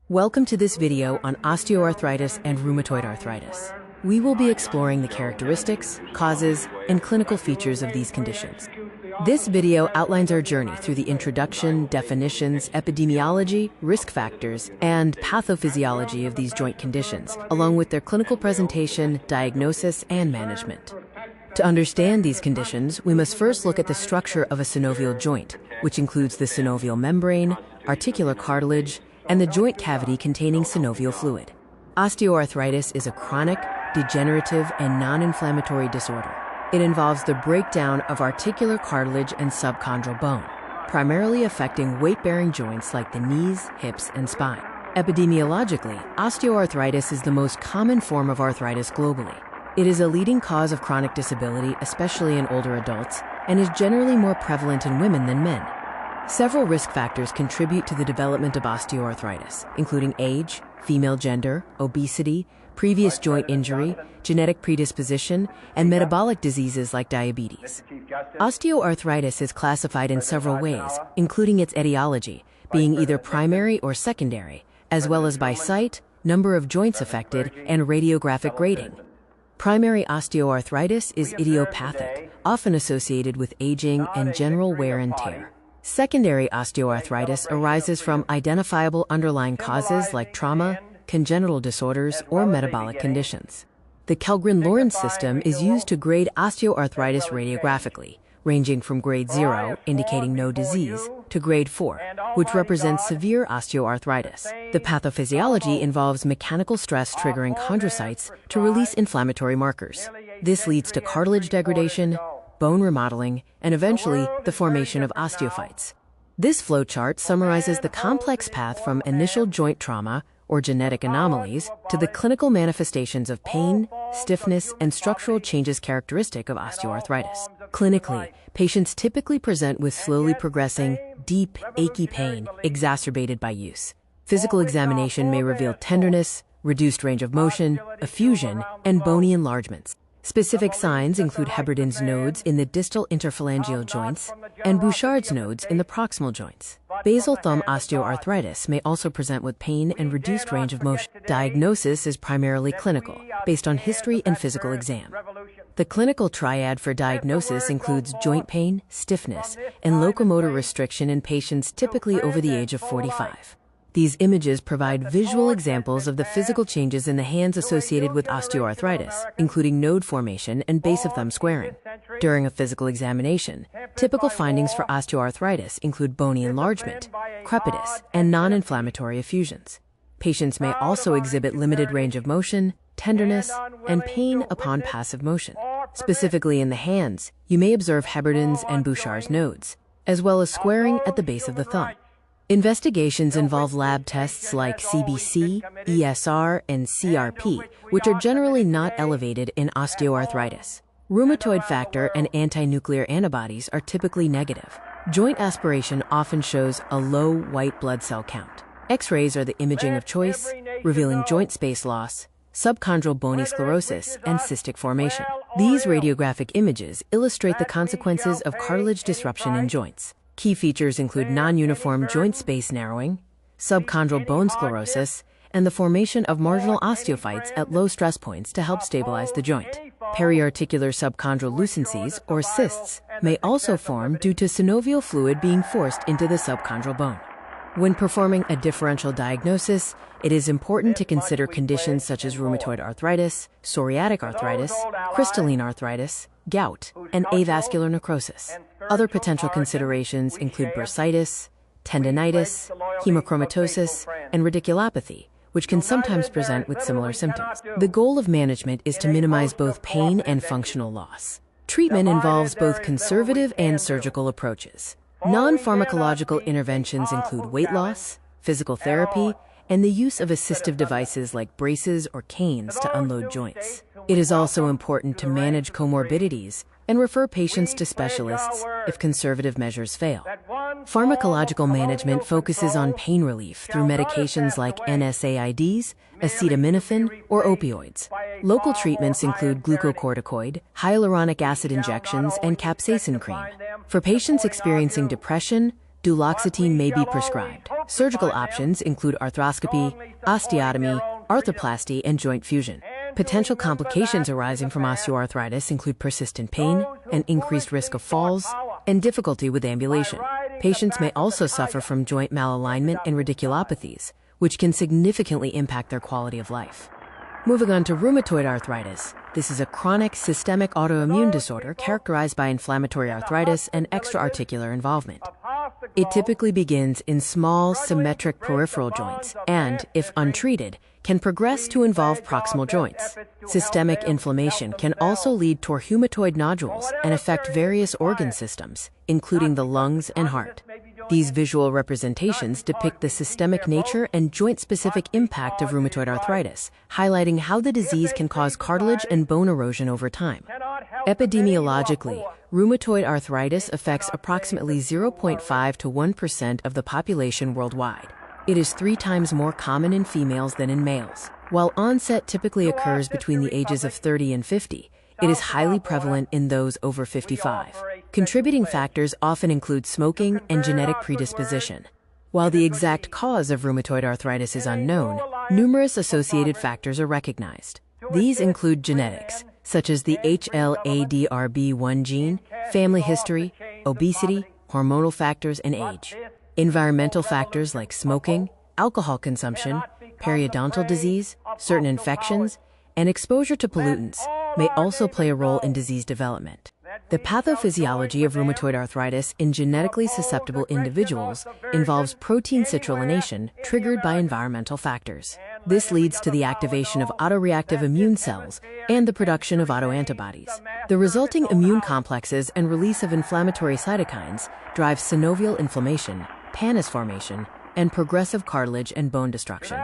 Welcome to this video on osteoarthritis and rheumatoid arthritis. We will be exploring the characteristics, causes, and clinical features of these conditions. This video outlines our journey through the introduction, definitions, epidemiology, risk factors, and pathophysiology of these joint conditions, along with their clinical presentation, diagnosis, and management. To understand these conditions, we must first look at the structure of a synovial joint, which includes the synovial membrane, articular cartilage, and the joint cavity containing synovial fluid. Osteoarthritis is a chronic, degenerative, and non-inflammatory disorder. It involves the breakdown of articular cartilage and subchondral bone, primarily affecting weight-bearing joints like the knees, hips, and spine. Epidemiologically, osteoarthritis is the most common form of arthritis globally. It is a leading cause of chronic disability, especially in older adults, and is generally more prevalent in women than men. Several risk factors contribute to the development of osteoarthritis, including age, female gender, obesity, previous joint injury, genetic predisposition, and metabolic diseases like diabetes. Osteoarthritis is classified in several ways, including its etiology, being either primary or secondary, as well as by site, number of joints affected, and radiographic grading. Primary osteoarthritis is idiopathic, often associated with aging and general wear and tear. Secondary osteoarthritis arises from identifiable underlying causes like trauma, congenital disorders, or metabolic conditions. The Kellgren-Lorentz system is used to grade osteoarthritis radiographically, ranging from grade 0, indicating no disease, to grade 4, which represents severe osteoarthritis. The pathophysiology involves mechanical stress triggering chondrocytes to release inflammatory markers. This leads to cartilage degradation, bone remodeling, and eventually the formation of osteophytes. This flowchart summarizes the complex path from initial joint trauma or genetic anomalies to the clinical manifestations of pain, stiffness, and structural changes characteristic of osteoarthritis. Clinically, patients typically present with slowly progressing, deep, achy pain exacerbated by use. Physical examination may reveal tenderness, reduced range of motion, effusion, and bony enlargements. Specific signs include Heberden's nodes in the distal interphalangeal joints and Bouchard's nodes in the proximal joints. Basal thumb osteoarthritis may also present with pain and reduced range of motion. Diagnosis is primarily clinical, based on history and physical exam. The clinical triad for diagnosis includes joint pain, stiffness, and locomotor restriction in patients typically over the age of 45. These images provide visual examples of the physical changes in the hands associated with osteoarthritis, including node formation and base of thumb squaring. During a physical examination, typical findings for osteoarthritis include bony enlargement, crepitus, and non-inflammatory effusions. Patients may also exhibit limited range of motion, tenderness, and pain upon passive motion. Specifically in the hands, you may observe Heberden's and Bouchard's nodes, as well as squaring at the base of the thumb. Investigations involve lab tests like CBC, ESR, and CRP, which are generally not elevated in osteoarthritis. Rheumatoid factor and anti-nuclear antibodies are typically negative. Joint aspiration often shows a low white blood cell count. X-rays are the imaging of choice, revealing joint space loss, subchondral bony sclerosis, and cystic formation. These radiographic images illustrate the consequences of cartilage disruption in joints. Key features include non-uniform joint space narrowing, subchondral bone sclerosis, and the formation of marginal osteophytes at low stress points to help stabilize the joint. Periarticular subchondral lucencies, or cysts, may also form due to synovial fluid being forced into the subchondral bone. When performing a differential diagnosis, it is important to consider conditions such as rheumatoid arthritis, psoriatic arthritis, crystalline arthritis, gout, and avascular necrosis. Other potential considerations include bursitis, tendinitis, hemochromatosis, and radiculopathy, which can sometimes present with similar symptoms. The goal of management is to minimize both pain and functional loss. Treatment involves both conservative and surgical approaches. Non-pharmacological interventions include weight loss, physical therapy, and the use of assistive devices like braces or canes to unload joints. It is also important to manage comorbidities and refer patients to specialists if conservative measures fail. Pharmacological management focuses on pain relief through medications like NSAIDs, acetaminophen, or opioids. Local treatments include glucocorticoid, hyaluronic acid injections, and capsaicin cream. For patients experiencing depression, duloxetine may be prescribed. Surgical options include arthroscopy, osteotomy, arthroplasty, and joint fusion. Potential complications arising from osteoarthritis include persistent pain, an increased risk of falls, and difficulty with ambulation. Patients may also suffer from joint malalignment and radiculopathies, which can significantly impact their quality of life. Moving on to rheumatoid arthritis. This is a chronic systemic autoimmune disorder characterized by inflammatory arthritis and extra-articular involvement. It typically begins in small, symmetric peripheral joints and, if untreated, can progress to involve proximal joints. Systemic inflammation can also lead to rheumatoid nodules and affect various organ systems, including the lungs and heart. These visual representations depict the systemic nature and joint-specific impact of rheumatoid arthritis, highlighting how the disease can cause cartilage and bone erosion over time. Epidemiologically, rheumatoid arthritis affects approximately 0.5 to 1% of the population worldwide. It is 3 times more common in females than in males. While onset typically occurs between the ages of 30 and 50, it is highly prevalent in those over 55. Contributing factors often include smoking and genetic predisposition. While the exact cause of rheumatoid arthritis is unknown, numerous associated factors are recognized. These include genetics, such as the HLA-DRB1 gene, family history, obesity, hormonal factors, and age. Environmental factors like smoking, alcohol consumption, periodontal disease, certain infections, and exposure to pollutants may also play a role in disease development. The pathophysiology of rheumatoid arthritis in genetically susceptible individuals involves protein citrullination triggered by environmental factors. This leads to the activation of autoreactive immune cells and the production of autoantibodies. The resulting immune complexes and release of inflammatory cytokines drive synovial inflammation, pannus formation, and progressive cartilage and bone destruction.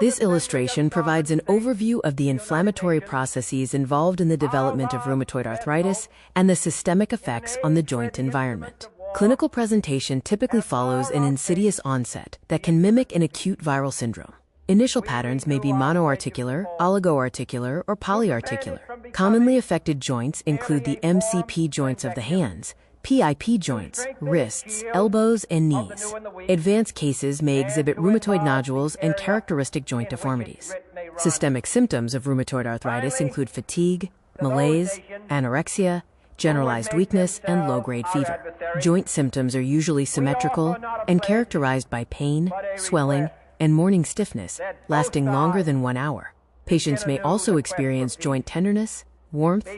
This illustration provides an overview of the inflammatory processes involved in the development of rheumatoid arthritis and the systemic effects on the joint environment. Clinical presentation typically follows an insidious onset that can mimic an acute viral syndrome. Initial patterns may be monoarticular, oligoarticular, or polyarticular. Commonly affected joints include the MCP joints of the hands, PIP joints, wrists, elbows, and knees. Advanced cases may exhibit rheumatoid nodules and characteristic joint deformities. Systemic symptoms of rheumatoid arthritis include fatigue, malaise, anorexia, generalized weakness, and low-grade fever. Joint symptoms are usually symmetrical and characterized by pain, swelling, and morning stiffness, lasting longer than 1 hour. Patients may also experience joint tenderness, warmth,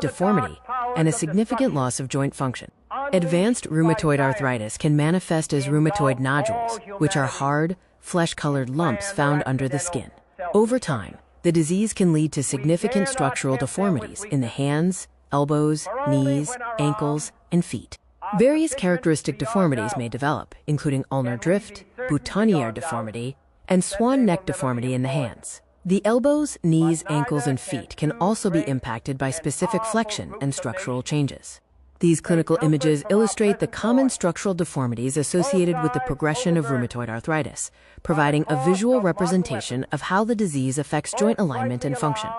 deformity, and a significant loss of joint function. Advanced rheumatoid arthritis can manifest as rheumatoid nodules, which are hard, flesh-colored lumps found under the skin. Over time, the disease can lead to significant structural deformities in the hands, elbows, knees, ankles, and feet. Various characteristic deformities may develop, including ulnar drift, boutonniere deformity, and swan neck deformity in the hands. The elbows, knees, ankles, and feet can also be impacted by specific flexion and structural changes. These clinical images illustrate the common structural deformities associated with the progression of rheumatoid arthritis, providing a visual representation of how the disease affects joint alignment and function.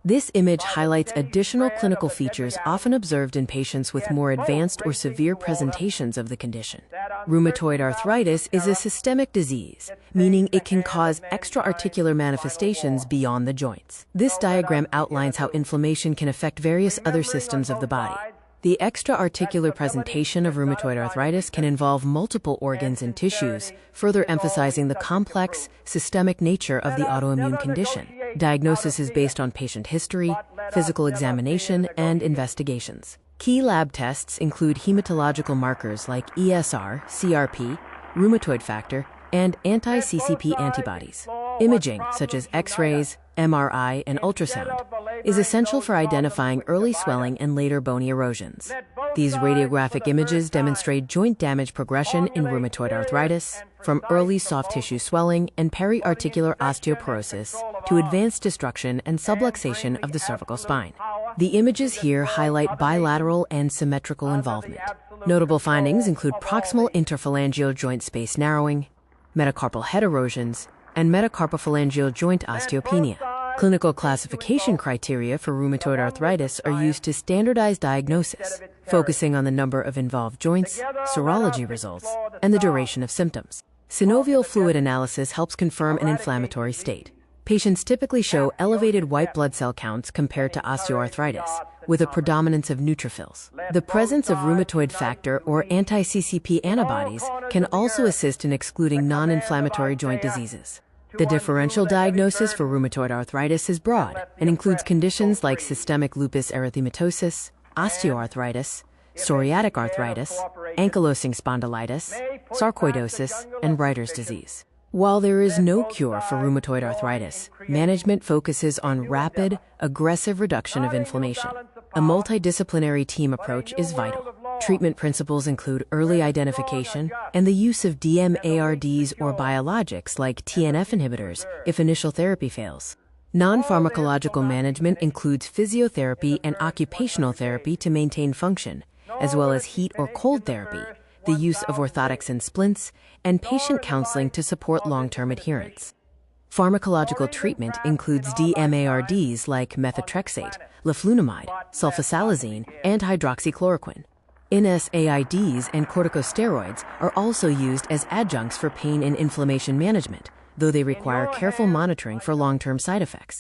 This image highlights additional clinical features often observed in patients with more advanced or severe presentations of the condition. Rheumatoid arthritis is a systemic disease, meaning it can cause extra-articular manifestations beyond the joints. This diagram outlines how inflammation can affect various other systems of the body. The extra-articular presentation of rheumatoid arthritis can involve multiple organs and tissues, further emphasizing the complex, systemic nature of the autoimmune condition. Diagnosis is based on patient history, physical examination, and investigations. Key lab tests include hematological markers like ESR, CRP, rheumatoid factor, and anti-CCP antibodies. Imaging, such as X-rays, MRI, and ultrasound, is essential for identifying early swelling and later bony erosions. These radiographic images demonstrate joint damage progression in rheumatoid arthritis, from early soft tissue swelling and periarticular osteoporosis to advanced destruction and subluxation of the cervical spine. The images here highlight bilateral and symmetrical involvement. Notable findings include proximal interphalangeal joint space narrowing, metacarpal head erosions, and metacarpophalangeal joint osteopenia. Clinical classification criteria for rheumatoid arthritis are used to standardize diagnosis, focusing on the number of involved joints, serology results, and the duration of symptoms. Synovial fluid analysis helps confirm an inflammatory state. Patients typically show elevated white blood cell counts compared to osteoarthritis, with a predominance of neutrophils. The presence of rheumatoid factor or anti-CCP antibodies can also assist in excluding non-inflammatory joint diseases. The differential diagnosis for rheumatoid arthritis is broad and includes conditions like systemic lupus erythematosus, osteoarthritis, psoriatic arthritis, ankylosing spondylitis, sarcoidosis, and Reiter's disease. While there is no cure for rheumatoid arthritis, management focuses on rapid, aggressive reduction of inflammation. A multidisciplinary team approach is vital. Treatment principles include early identification and the use of DMARDs or biologics like TNF inhibitors if initial therapy fails. Non-pharmacological management includes physiotherapy and occupational therapy to maintain function, as well as heat or cold therapy, the use of orthotics and splints, and patient counseling to support long-term adherence. Pharmacological treatment includes DMARDs like methotrexate, leflunomide, sulfasalazine, and hydroxychloroquine. NSAIDs and corticosteroids are also used as adjuncts for pain and inflammation management, though they require careful monitoring for long-term side effects.